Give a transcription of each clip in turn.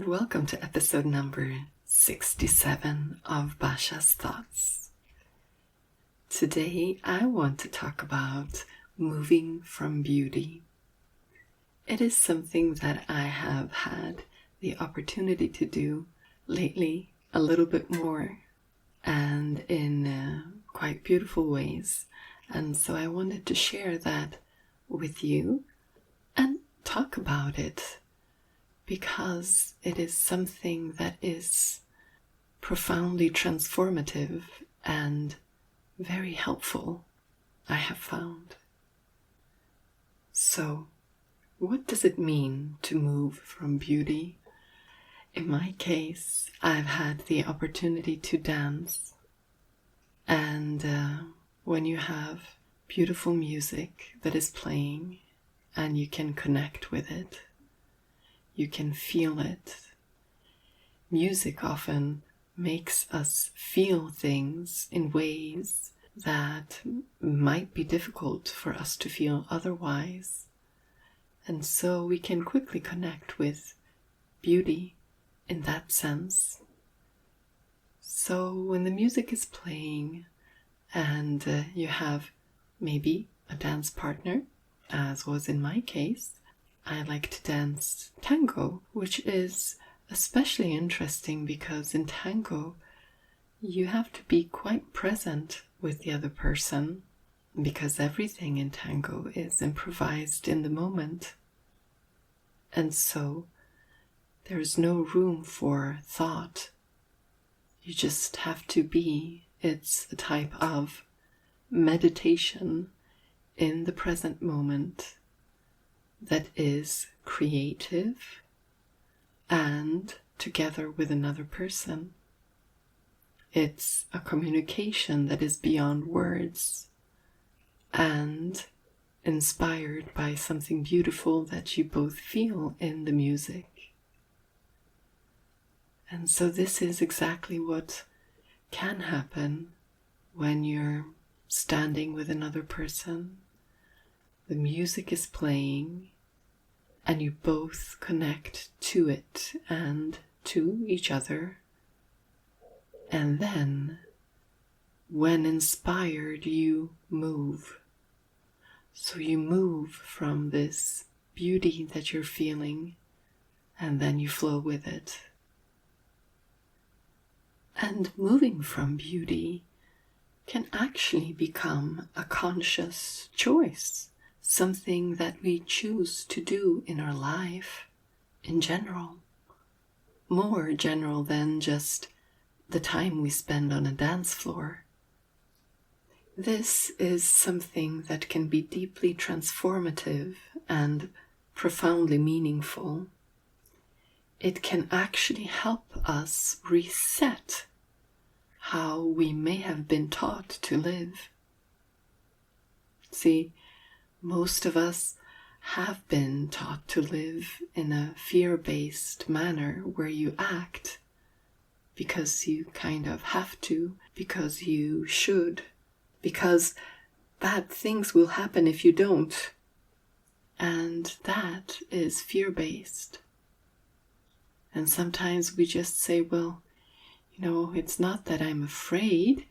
and welcome to episode number 67 of Basha's Thoughts. Today I want to talk about moving from beauty. It is something that I have had the opportunity to do lately a little bit more and in quite beautiful ways. And so I wanted to share that with you and talk about it because it is something that is profoundly transformative and very helpful, I have found. So, what does it mean to move from beauty? In my case, I've had the opportunity to dance, and when you have beautiful music that is playing and you can connect with it, you can feel it. Music often makes us feel things in ways that might be difficult for us to feel otherwise. And so we can quickly connect with beauty in that sense. So when the music is playing and you have maybe a dance partner, as was in my case, I like to dance tango, which is especially interesting because in tango you have to be quite present with the other person because everything in tango is improvised in the moment. And so there's no room for thought. You just have to be. It's a type of meditation in the present moment that is creative and together with another person. It's a communication that is beyond words and inspired by something beautiful that you both feel in the music. And so this is exactly what can happen when you're standing with another person. The music is playing and you both connect to it and to each other. And then, when inspired, you move. So you move from this beauty that you're feeling, and then you flow with it. And moving from beauty can actually become a conscious choice. Something that we choose to do in our life in general. More general than just the time we spend on a dance floor. This is something that can be deeply transformative and profoundly meaningful. It can actually help us reset how we may have been taught to live. See, most of us have been taught to live in a fear-based manner where you act because you kind of have to, because you should, because bad things will happen if you don't. And that is fear-based. And sometimes we just say, well, it's not that I'm afraid,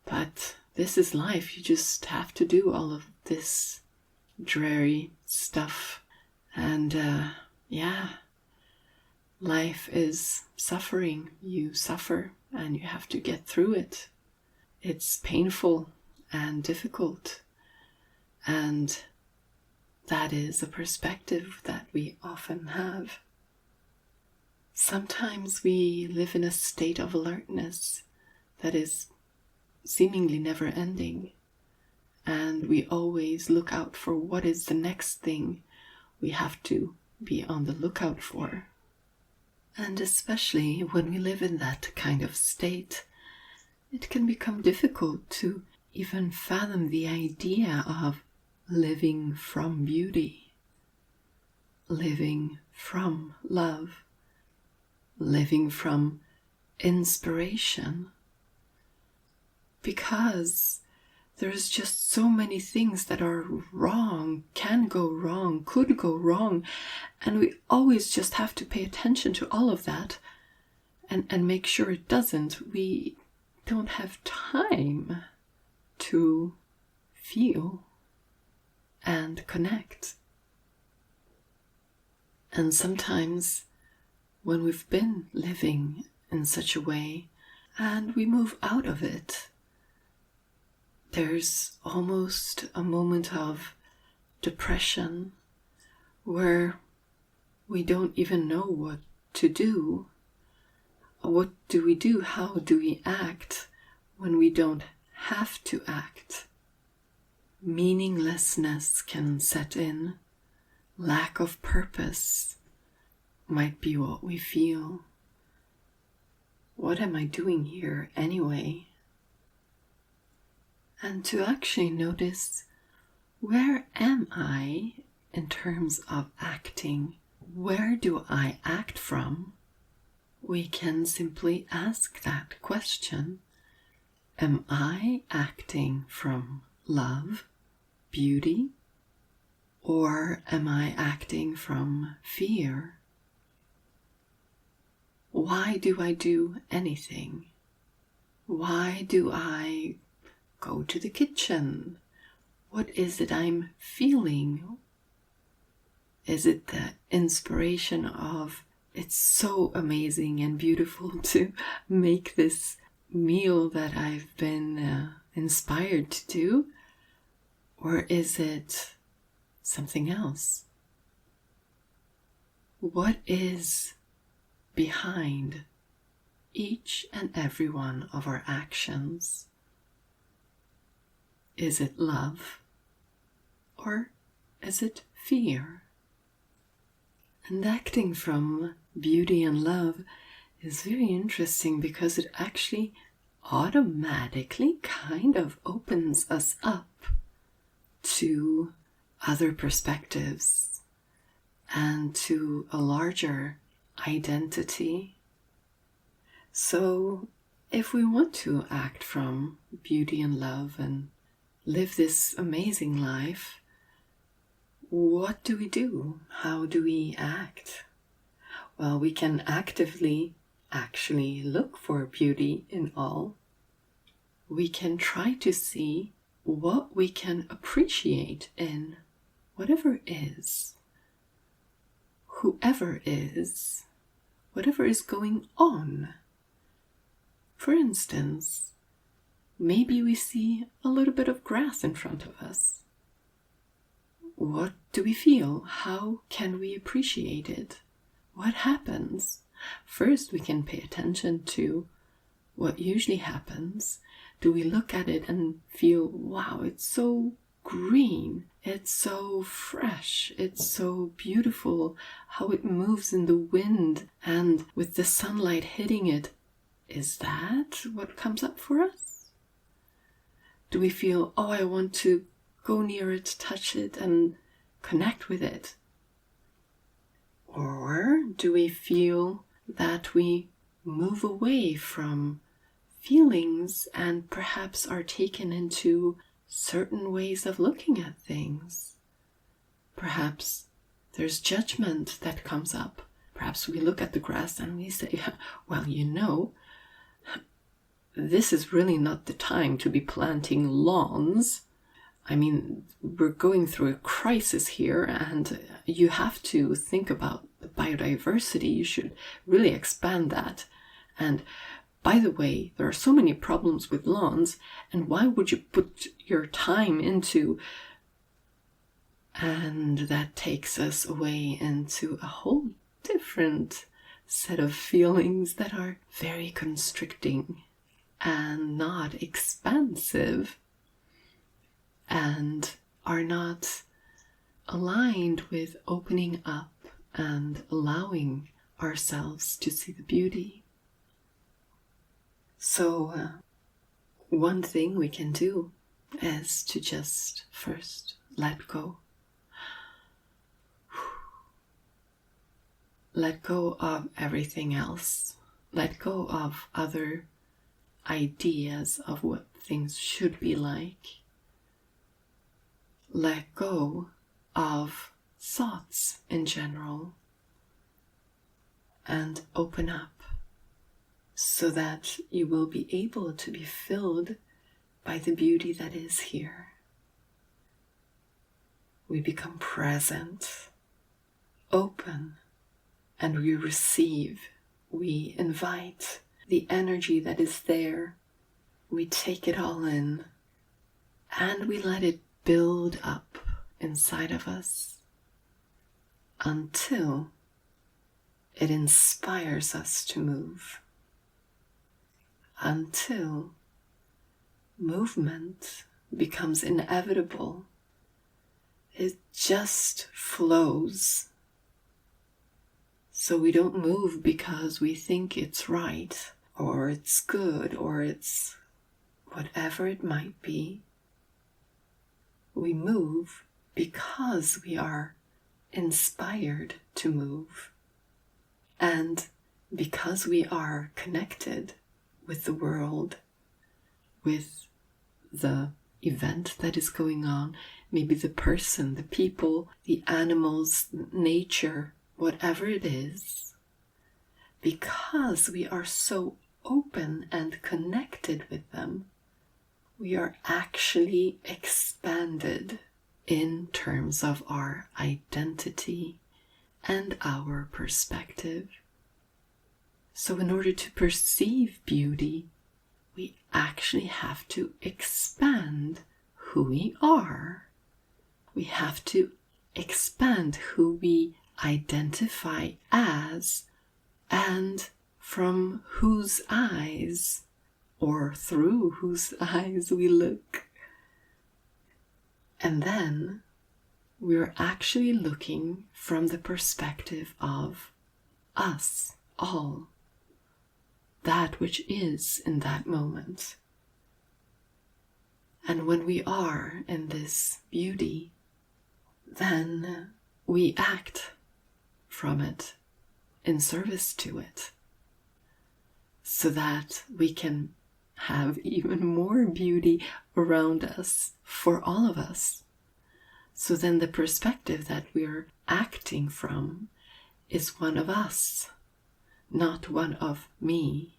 but this is life. You just have to do all of this dreary stuff. And life is suffering. You suffer and you have to get through it. It's painful and difficult. And that is a perspective that we often have. Sometimes we live in a state of alertness that is seemingly never ending. And we always look out for what is the next thing we have to be on the lookout for. And especially when we live in that kind of state, it can become difficult to even fathom the idea of living from beauty, living from love, living from inspiration. Because There's just so many things that are wrong, can go wrong, could go wrong, and we always just have to pay attention to all of that and make sure it doesn't. We don't have time to feel and connect. And sometimes when we've been living in such a way and we move out of it, there's almost a moment of depression where we don't even know what to do. What do we do? How do we act when we don't have to act? Meaninglessness can set in. Lack of purpose might be what we feel. What am I doing here anyway? And to actually notice, where am I in terms of acting? Where do I act from? We can simply ask that question. Am I acting from love, beauty, or am I acting from fear? Why do I do anything? Why do I go to the kitchen? What is it I'm feeling? Is it the inspiration of, it's so amazing and beautiful to make this meal that I've been inspired to do? Or is it something else? What is behind each and every one of our actions? Is it love or is it fear? And acting from beauty and love is very interesting because it actually automatically kind of opens us up to other perspectives and to a larger identity. So if we want to act from beauty and love and live this amazing life, what do we do? How do we act? Well, we can actively actually look for beauty in all. We can try to see what we can appreciate in whatever is, whoever is, whatever is going on. For instance, maybe we see a little bit of grass in front of us. What do we feel? How can we appreciate it? What happens? First, we can pay attention to what usually happens. Do we look at it and feel, wow, it's so green, it's so fresh, it's so beautiful, how it moves in the wind and with the sunlight hitting it. Is that what comes up for us? Do we feel, oh, I want to go near it, touch it, and connect with it? Or do we feel that we move away from feelings and perhaps are taken into certain ways of looking at things? Perhaps there's judgment that comes up. Perhaps we look at the grass and we say, well, you know, this is really not the time to be planting lawns. I mean, we're going through a crisis here and you have to think about the biodiversity. You should really expand that. And by the way, there are so many problems with lawns, and why would you put your time into... And that takes us away into a whole different set of feelings that are very constricting and not expansive and are not aligned with opening up and allowing ourselves to see the beauty. So one thing we can do is to just first let go. Let go of everything else. Let go of other ideas of what things should be like. let go of thoughts in general and open up so that you will be able to be filled by the beauty that is here. We become present, open, and we receive. We invite the energy that is there. We take it all in and we let it build up inside of us until it inspires us to move. Until movement becomes inevitable. It just flows. So we don't move because we think it's right, or it's good, or it's whatever it might be. We move because we are inspired to move. And because we are connected with the world, with the event that is going on, maybe the person, the people, the animals, nature, whatever it is, because we are so open and connected with them, we are actually expanded in terms of our identity and our perspective. So in order to perceive beauty, we actually have to expand who we are. We have to expand who we identify as and from whose eyes or through whose eyes we look. And then we're actually looking from the perspective of us all, that which is in that moment. And when we are in this beauty, then we act from it, in service to it, so that we can have even more beauty around us for all of us. So then the perspective that we're acting from is one of us, not one of me.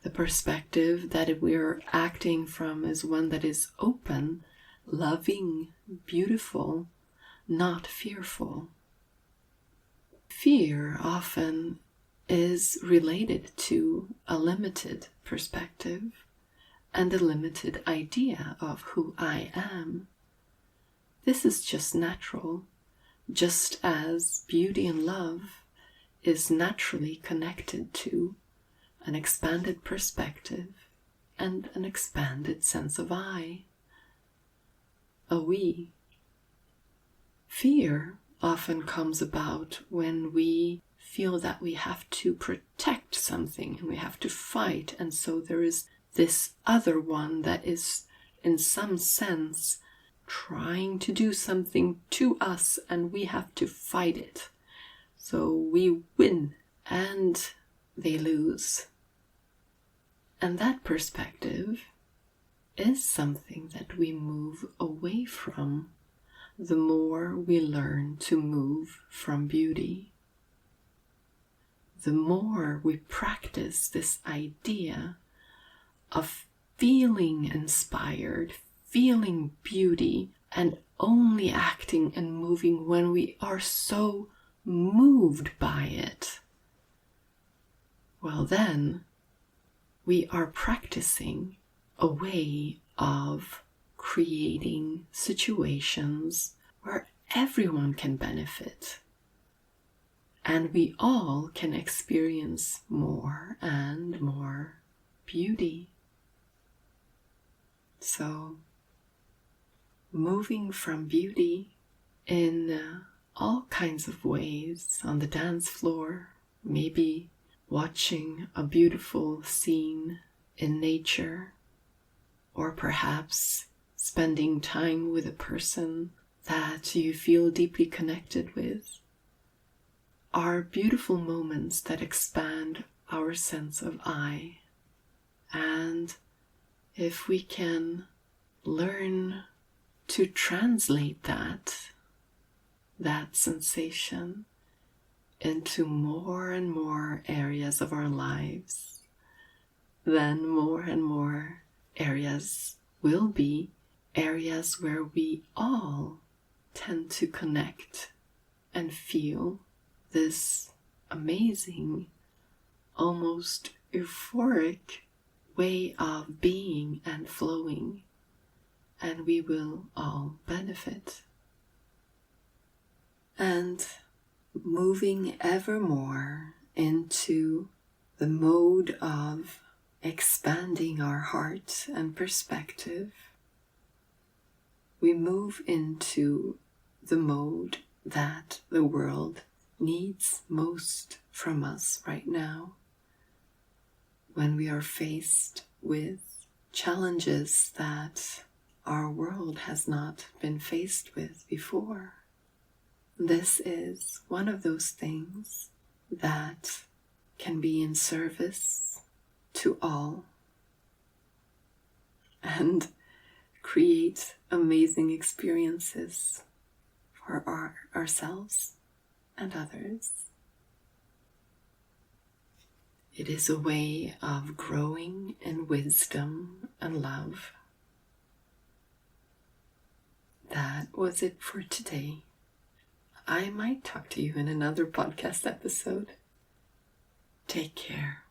The perspective that we're acting from is one that is open, loving, beautiful, not fearful. Fear often is related to a limited perspective and a limited idea of who I am. This is just natural, just as beauty and love is naturally connected to an expanded perspective and an expanded sense of I, a we. Fear often comes about when we feel that we have to protect something and we have to fight, and so there is this other one that is in some sense trying to do something to us and we have to fight it. So we win and they lose. And that perspective is something that we move away from the more we learn to move from beauty. The more we practice this idea of feeling inspired, feeling beauty, and only acting and moving when we are so moved by it, well then, we are practicing a way of creating situations where everyone can benefit and we all can experience more and more beauty. So, moving from beauty in all kinds of ways on the dance floor, maybe watching a beautiful scene in nature, or perhaps spending time with a person that you feel deeply connected with, are beautiful moments that expand our sense of I. And if we can learn to translate that sensation into more and more areas of our lives, then more and more areas will be areas where we all tend to connect and feel this amazing, almost euphoric way of being and flowing, and we will all benefit. And moving ever more into the mode of expanding our heart and perspective, we move into the mode that the world needs most from us right now, when we are faced with challenges that our world has not been faced with before. This is one of those things that can be in service to all and create amazing experiences for ourselves and others. It is a way of growing in wisdom and love. That was it for today. I might talk to you in another podcast episode. Take care.